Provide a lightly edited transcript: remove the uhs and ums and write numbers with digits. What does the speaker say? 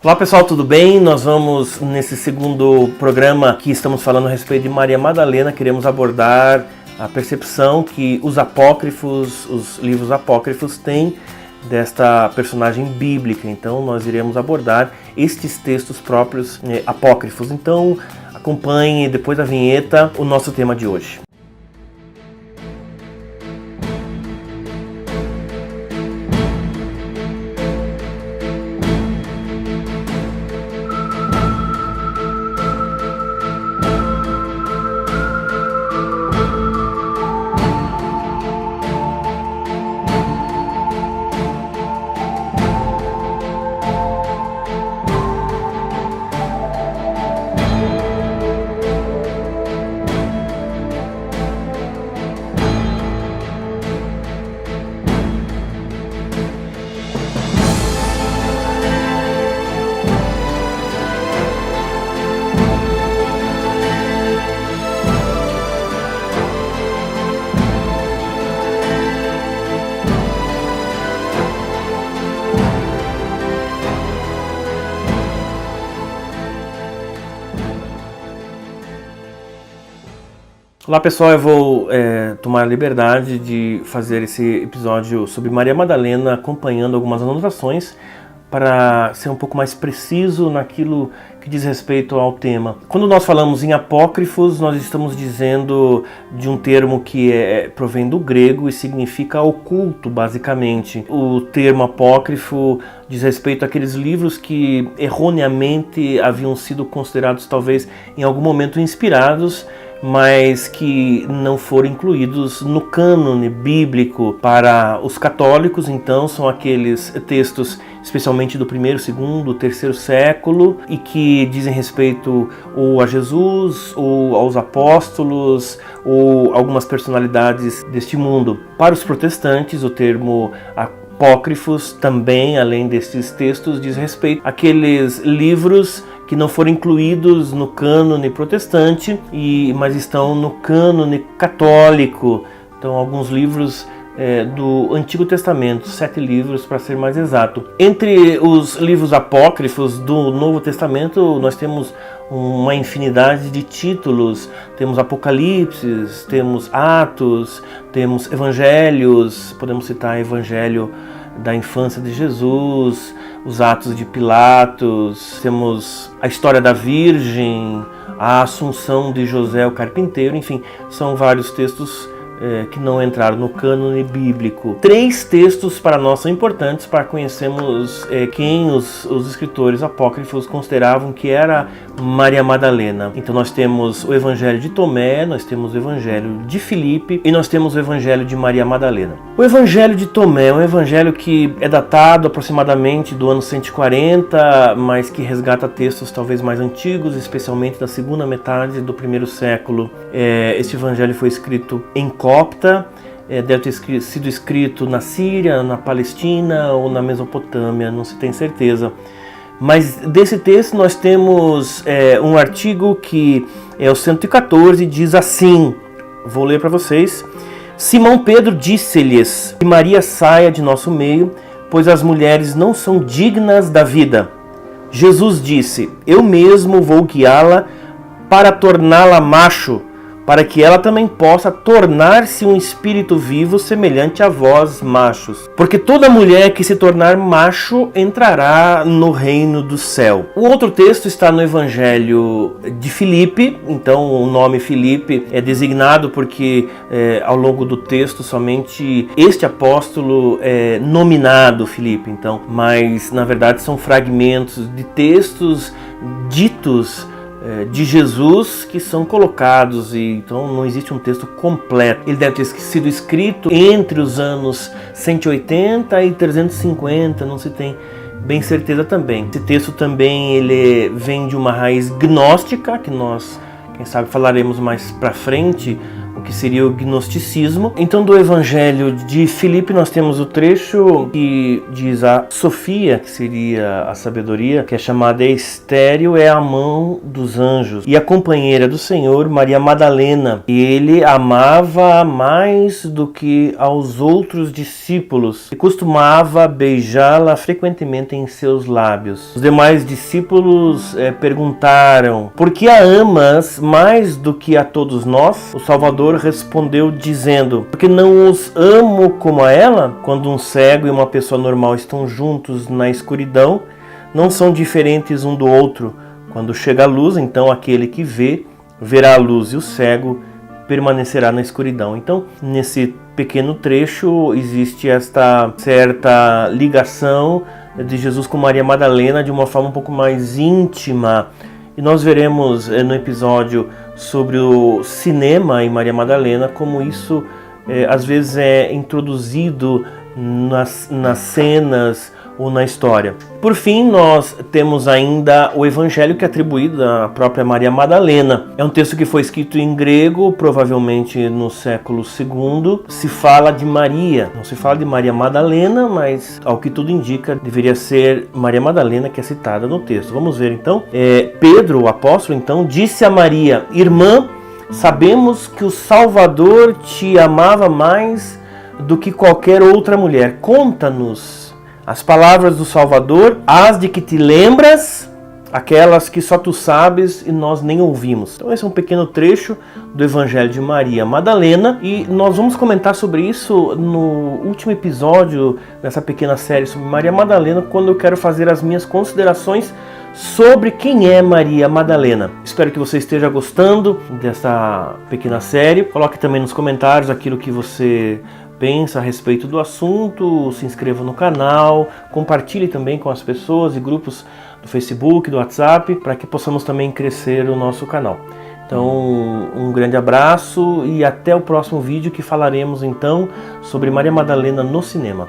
Olá pessoal, tudo bem? Nós vamos, nesse segundo programa que estamos falando a respeito de Maria Madalena, queremos abordar a percepção que os apócrifos, os livros apócrifos têm desta personagem bíblica. Então nós iremos abordar estes textos próprios apócrifos. Então acompanhe depois da vinheta o nosso tema de hoje. Olá pessoal, eu vou tomar a liberdade de fazer esse episódio sobre Maria Madalena, acompanhando algumas anotações para ser um pouco mais preciso naquilo que diz respeito ao tema. Quando nós falamos em apócrifos, nós estamos dizendo de um termo que provém do grego e significa oculto, basicamente. O termo apócrifo diz respeito àqueles livros que erroneamente haviam sido considerados talvez em algum momento inspirados, mas que não foram incluídos no cânone bíblico. Para os católicos, então, são aqueles textos especialmente do primeiro, segundo, terceiro século e que dizem respeito ou a Jesus, ou aos apóstolos, ou algumas personalidades deste mundo. Para os protestantes, o termo apócrifos também, além destes textos, diz respeito àqueles livros que não foram incluídos no cânone protestante, mas estão no cânone católico. Então, alguns livros do Antigo Testamento, 7 livros para ser mais exato. Entre os livros apócrifos do Novo Testamento, nós temos uma infinidade de títulos. Temos Apocalipse, temos Atos, temos Evangelhos, podemos citar Evangelho da infância de Jesus, os Atos de Pilatos, temos a história da Virgem, a Assunção de José o Carpinteiro, enfim, são vários textos que não entraram no cânone bíblico. 3 textos para nós são importantes para conhecermos quem os escritores apócrifos consideravam que era Maria Madalena. Então nós temos o Evangelho de Tomé, nós temos o Evangelho de Filipe e nós temos o Evangelho de Maria Madalena. O Evangelho de Tomé é um evangelho que é datado aproximadamente do ano 140, mas que resgata textos talvez mais antigos, especialmente da segunda metade do primeiro século. Este evangelho foi escrito em copta, deve ter sido escrito na Síria, na Palestina ou na Mesopotâmia, não se tem certeza. Mas desse texto nós temos um artigo que é o 114, diz assim, vou ler para vocês. Simão Pedro disse-lhes que Maria saia de nosso meio, pois as mulheres não são dignas da vida. Jesus disse, eu mesmo vou guiá-la para torná-la macho, para que ela também possa tornar-se um espírito vivo semelhante a vós, machos. Porque toda mulher que se tornar macho entrará no reino do céu. O outro texto está no Evangelho de Filipe, então o nome Filipe é designado porque ao longo do texto somente este apóstolo é nominado Filipe, então, mas na verdade são fragmentos de textos ditos de Jesus que são colocados, e então não existe um texto completo. Ele deve ter sido escrito entre os anos 180 e 350, não se tem bem certeza também. Esse texto também ele vem de uma raiz gnóstica, que nós, quem sabe, falaremos mais para frente o que seria o gnosticismo. Então, do Evangelho de Filipe, nós temos o trecho que diz a Sofia, que seria a sabedoria, que é chamada estéril, é a mão dos anjos, e a companheira do Senhor, Maria Madalena, e ele amava mais do que aos outros discípulos, e costumava beijá-la frequentemente em seus lábios. Os demais discípulos perguntaram: por que a amas mais do que a todos nós? O Salvador respondeu dizendo: porque não os amo como a ela? Quando um cego e uma pessoa normal estão juntos na escuridão, não são diferentes um do outro. Quando chega a luz, então aquele que vê, verá a luz, e o cego permanecerá na escuridão. Então, nesse pequeno trecho, existe esta certa ligação de Jesus com Maria Madalena de uma forma um pouco mais íntima. E nós veremos no episódio sobre o cinema em Maria Madalena como isso às vezes é introduzido nas cenas ou na história. Por fim, nós temos ainda o Evangelho, que é atribuído à própria Maria Madalena. É um texto que foi escrito em grego, provavelmente no século II. Se fala de Maria, não se fala de Maria Madalena, mas ao que tudo indica, deveria ser Maria Madalena que é citada no texto. Vamos ver então. Pedro, o apóstolo, então, disse a Maria: irmã, sabemos que o Salvador te amava mais do que qualquer outra mulher. Conta-nos as palavras do Salvador, as de que te lembras, aquelas que só tu sabes e nós nem ouvimos. Então esse é um pequeno trecho do Evangelho de Maria Madalena, e nós vamos comentar sobre isso no último episódio dessa pequena série sobre Maria Madalena, quando eu quero fazer as minhas considerações sobre quem é Maria Madalena. Espero que você esteja gostando dessa pequena série. Coloque também nos comentários aquilo que você pensa a respeito do assunto, se inscreva no canal, compartilhe também com as pessoas e grupos do Facebook, do WhatsApp, para que possamos também crescer o nosso canal. Então, um grande abraço e até o próximo vídeo, que falaremos então sobre Maria Madalena no cinema.